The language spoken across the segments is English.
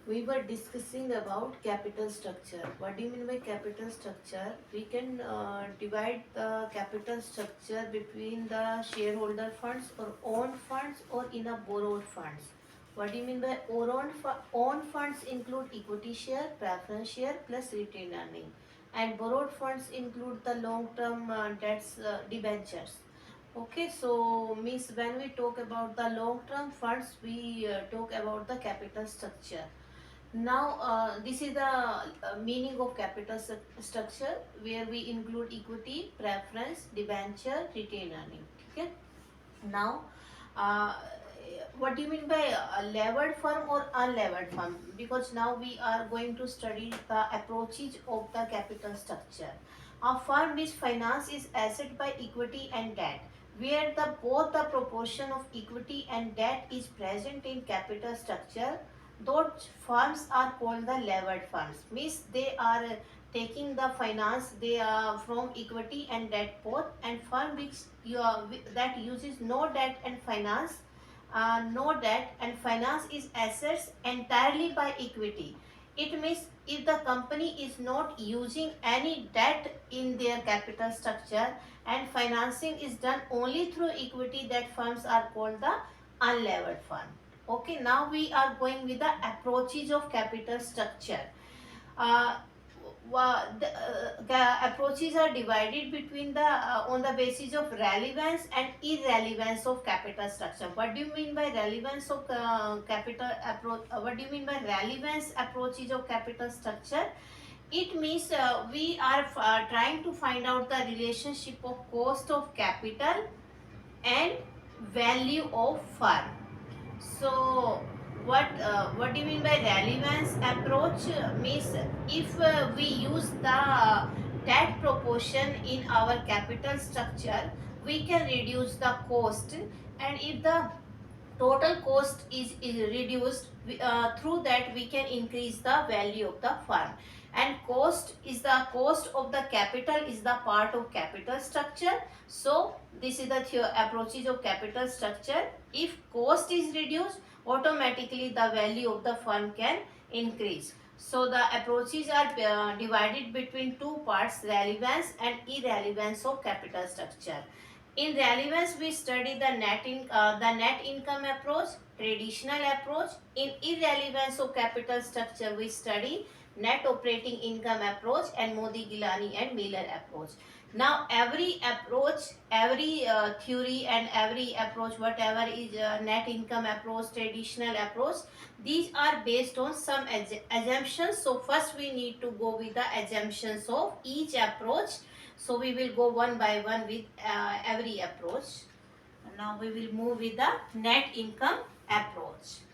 We were discussing about capital structure. What do you mean by capital structure? We can divide the capital structure between the shareholder funds or owned funds or in a borrowed funds. What do you mean by owned funds include equity share, preference share plus retained earning, and borrowed funds include the long-term debts, debentures. Okay, so means when we talk about the long-term funds, we talk about the capital structure. Now, this is the meaning of capital structure where we include equity, preference, debenture, retained earning. Okay. Now, uh, what do you mean by a levered firm or unlevered firm? Because now we are going to study the approaches of the capital structure. A firm which finance is asset by equity and debt, where the both the proportion of equity and debt is present in capital structure. Those firms are called the levered firms. Means they are taking the finance they are from equity and debt both, and firm which that uses no debt and finance, no debt and finance is assets entirely by equity. It means if the company is not using any debt in their capital structure and financing is done only through equity, that firms are called the unlevered fund. Okay, now we are going with the approaches of capital structure. uh, the approaches are divided between the on the basis of relevance and irrelevance of capital structure. What do you mean by relevance of capital approach? What do you mean by relevance approaches of capital structure? It means we are trying to find out the relationship of cost of capital and value of firm. So what do you mean by relevance approach? Means if we use the debt proportion in our capital structure, we can reduce the cost, and if the total cost is reduced, through that we can increase the value of the firm. And cost is the cost of the capital is the part of capital structure. So this is the approaches of capital structure. If cost is reduced, automatically the value of the firm can increase. So the approaches are divided between two parts, relevance and irrelevance of capital structure. In relevance, we study the net income approach, traditional approach. In irrelevance of capital structure, we study net operating income approach and Modi Gilani and Miller approach. Now, every approach, every theory and every approach, whatever is net income approach, traditional approach, these are based on some assumptions. So, first we need to go with the assumptions of each approach. So we will go one by one with every approach. Now we will move with the net income approach.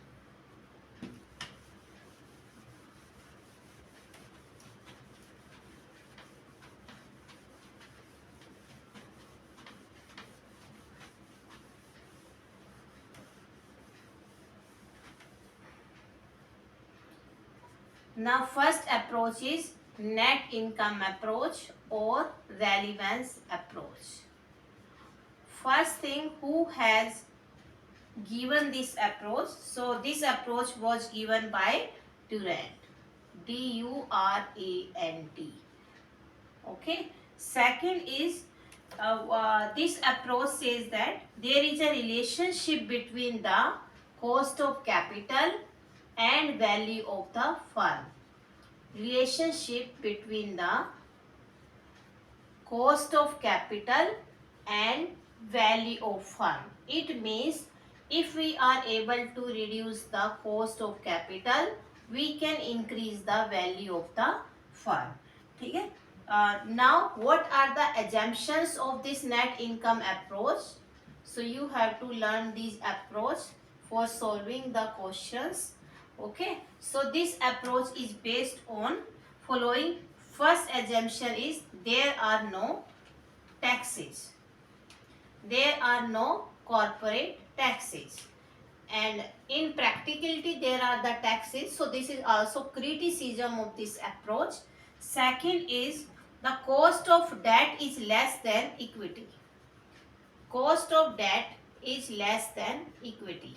Now first approach is net income approach or relevance approach. First thing, who has given this approach? So this approach was given by Durant. Durant. Okay. Second is this approach says that there is a relationship between the cost of capital and value of the firm. Relationship between the cost of capital and value of firm. It means if we are able to reduce the cost of capital, we can increase the value of the firm. Okay? Now, what are the assumptions of this net income approach? So, you have to learn this approach for solving the questions. Okay? So, this approach is based on following. First assumption is there are no taxes. There are no corporate taxes. And in practicality, there are the taxes. So, this is also criticism of this approach. Second is the cost of debt is less than equity. Cost of debt is less than equity.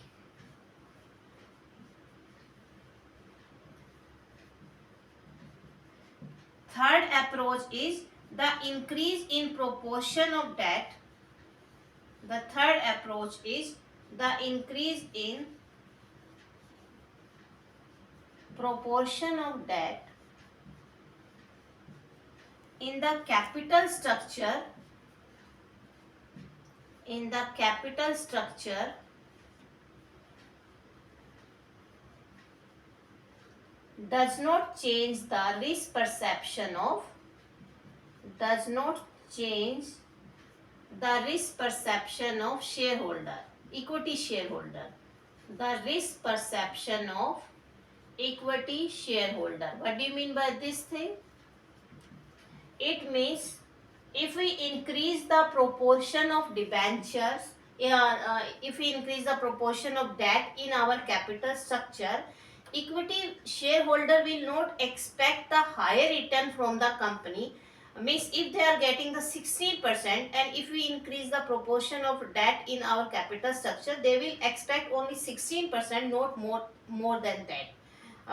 third approach is the increase in proportion of debt. The third approach is the increase in proportion of debt in the capital structure does not change the risk perception of shareholder, equity shareholder. The risk perception of equity shareholder. What do you mean by this thing? It means if we increase the proportion of debentures, if we increase the proportion of debt in our capital structure, equity shareholder will not expect the higher return from the company. Means if they are getting the 16%, and if we increase the proportion of debt in our capital structure, they will expect only 16%, not more than that.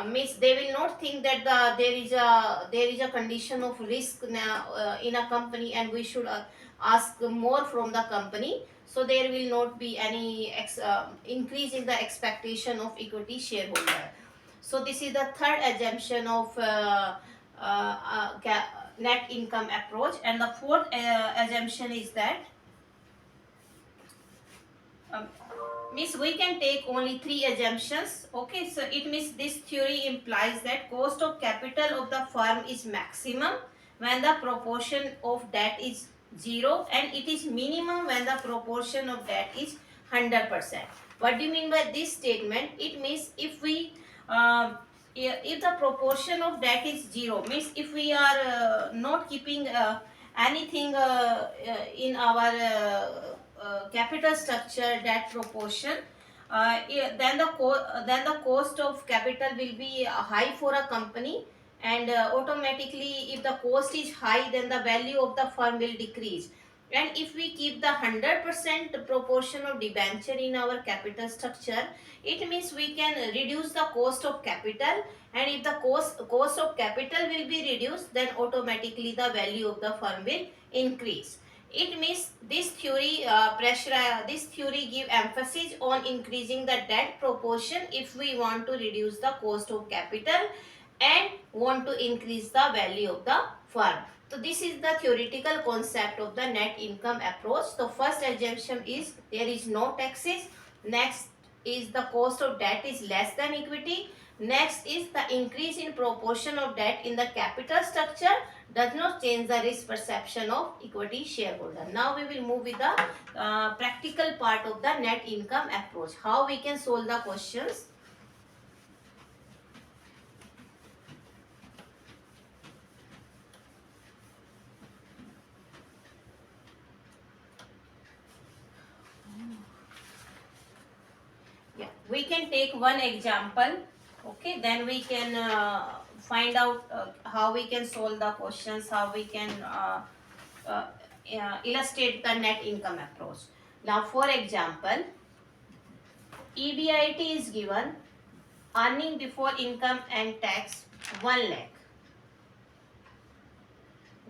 Means they will not think that there is a condition of risk in a company, and we should ask more from the company. So there will not be any increase in the expectation of equity shareholder. So this is the third assumption of net income approach. And the fourth assumption is that means we can take only three assumptions. Okay, so it means this theory implies that cost of capital of the firm is maximum when the proportion of debt is 0, and it is minimum when the proportion of debt is 100%. What do you mean by this statement? It means if the proportion of debt is 0, means if we are not keeping anything in our capital structure debt proportion, then the cost of capital will be high for a company, and automatically if the cost is high, then the value of the firm will decrease. And if we keep the 100% proportion of debenture in our capital structure, it means we can reduce the cost of capital, and if the cost of capital will be reduced, then automatically the value of the firm will increase. It means this theory give emphasis on increasing the debt proportion if we want to reduce the cost of capital and want to increase the value of the firm. So this is the theoretical concept of the net income approach. The first assumption is there is no taxes. Next is the cost of debt is less than equity. Next is the increase in proportion of debt in the capital structure does not change the risk perception of equity shareholder. Now we will move with the practical part of the net income approach. How we can solve the questions. Yeah, we can take one example. Okay, then we can find out how we can solve the questions, how we can illustrate the net income approach. Now, for example, EBIT is given, earning before income and tax 1 lakh.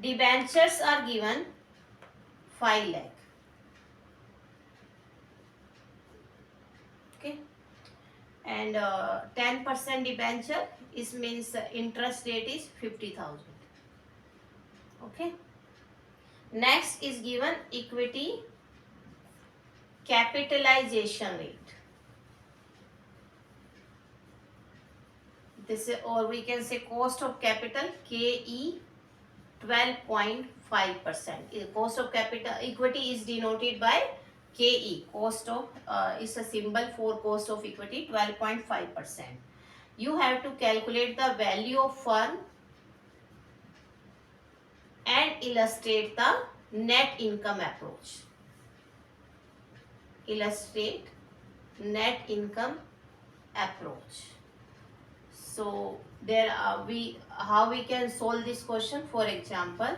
Debentures are given 5 lakh. Okay, and 10% debenture is means interest rate is 50,000. Okay, next is given equity capitalization rate. This is, or we can say cost of capital, KE 12.5%. Cost of capital equity is denoted by KE. Cost of is a symbol for cost of equity, 12.5%. You have to calculate the value of firm and illustrate the net income approach. Illustrate net income approach. So there are how we can solve this question. For example,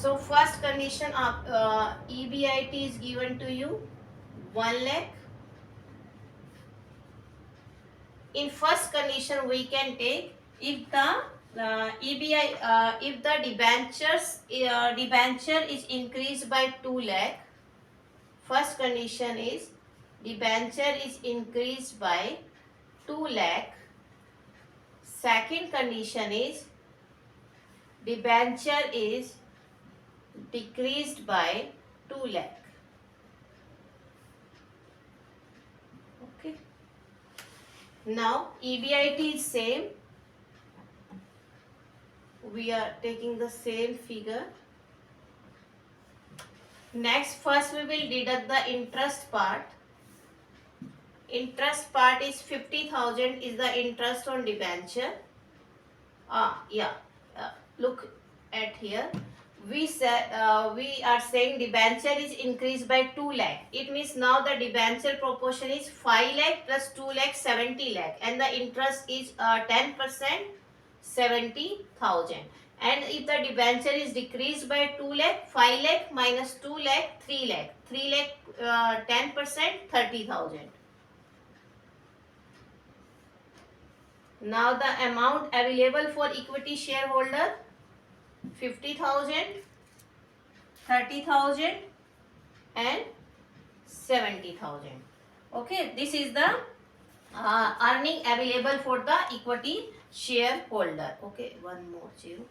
So first condition of EBIT is given to you 1 lakh. In first condition we can take if the if the debenture is increased by 2 lakh. First condition is debenture is increased by 2 lakh. Second condition is debenture is decreased by 2 lakh. Okay. Now EBIT is same. We are taking the same figure. Next, first we will deduct the interest part. Interest part is 50,000 is the interest on debenture. Look at here. We are saying debenture is increased by 2 lakh. It means now the debenture proportion is 5 lakh plus 2 lakh 70 lakh, and the interest is 10%, 70,000. And if the debenture is decreased by 2 lakh, 5 lakh minus 2 lakh, 3 lakh. 3 lakh 10%, 30,000. Now the amount available for equity shareholder 50,000, 30,000 and 70,000. Okay, this is the earning available for the equity shareholder. Okay, one more zero.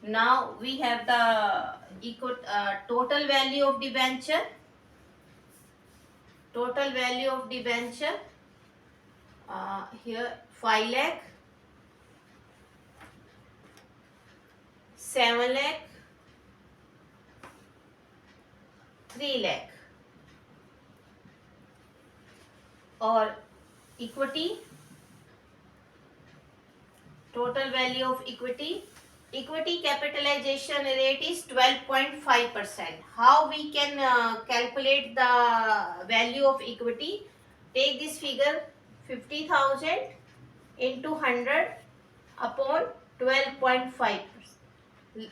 Now we have the total value of debenture. Total value of debenture here 5 lakh, 7 lakh, 3 lakh. Or equity, total value of equity capitalization rate is 12.5%. How we can calculate the value of equity? Take this figure 50,000 into 100 upon 12.5%.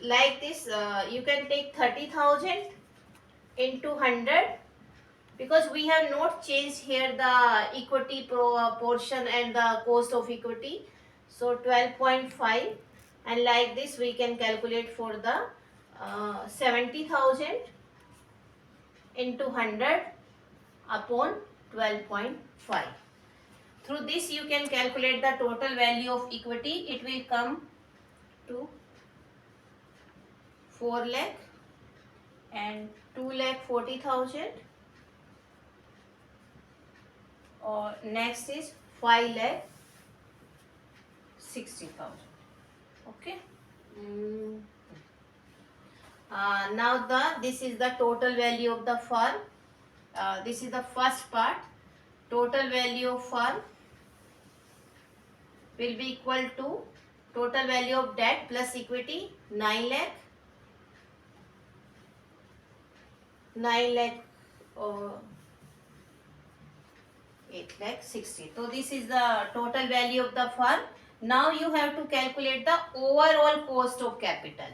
Like this, you can take 30,000 into 100, because we have not changed here the equity portion and the cost of equity. So 12.5, and like this we can calculate for the 70,000 into 100 upon 12.5. Through this you can calculate the total value of equity. It will come to 4 lakh and 2 lakh 40,000. Or next is 5 lakh 60,000. Okay. Now this is the total value of the firm. This is the first part. Total value of firm will be equal to total value of debt plus equity 9 lakh. 9 lakh 8 lakh 60. So this is the total value of the firm. Now you have to calculate the overall cost of capital.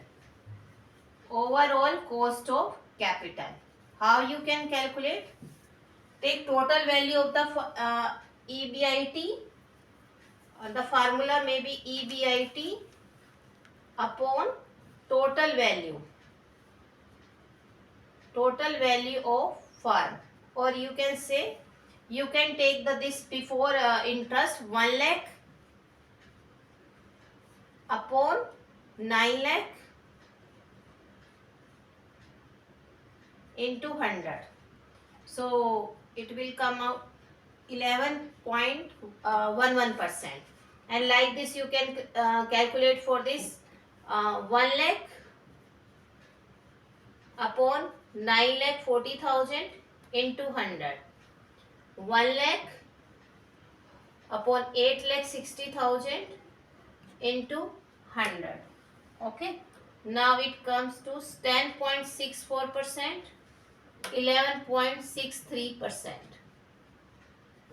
Overall cost of capital. How you can calculate? Take total value of the EBIT. The formula may be EBIT upon total value. Total value of firm. Or you can say, you can take this before interest 1 lakh upon 9 lakh into 100. So it will come out 11.11%. And like this you can calculate for this 1 lakh upon 9 lakh 40,000 into 100. 1 lakh upon 8 lakh 60,000 into 100. Okay. Now it comes to 10.64%, 11.63%.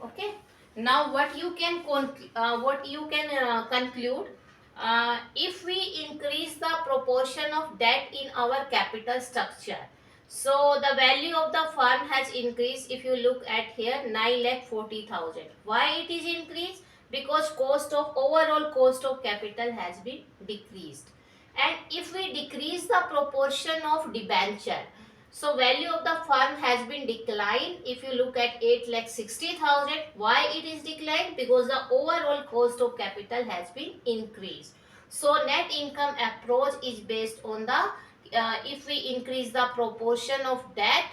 Okay. Now what you can conclude? if we increase the proportion of debt in our capital structure, so the value of the fund has increased. If you look at here, 9,40,000. Why it is increased? Because overall cost of capital has been decreased. And if we decrease the proportion of debenture, so value of the fund has been declined. If you look at 8,60,000, why it is declined? Because the overall cost of capital has been increased. So net income approach is based on the if we increase the proportion of debt,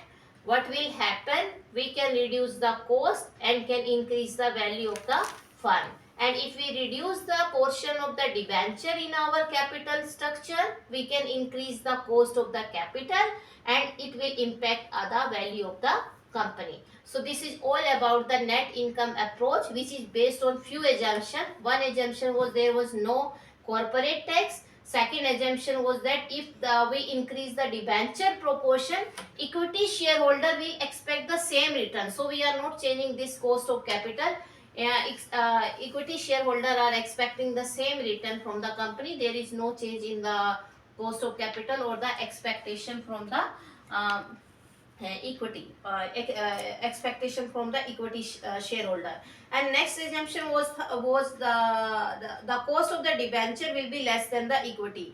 what will happen? We can reduce the cost and can increase the value of the fund. And if we reduce the portion of the debenture in our capital structure, we can increase the cost of the capital and it will impact the value of the company. So this is all about the net income approach, which is based on few assumptions. One assumption was there was no corporate tax. Second assumption was that if we increase the debenture proportion, equity shareholder will expect the same return. So we are not changing this cost of capital. Equity shareholder are expecting the same return from the company. There is no change in the cost of capital or the expectation from the expectation from the equity shareholder. And next assumption was the cost of the debenture will be less than the equity.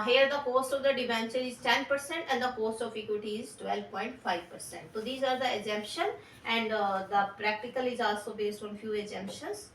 Here the cost of the debenture is 10% and the cost of equity is 12.5%. So these are the assumption, and the practical is also based on few assumptions.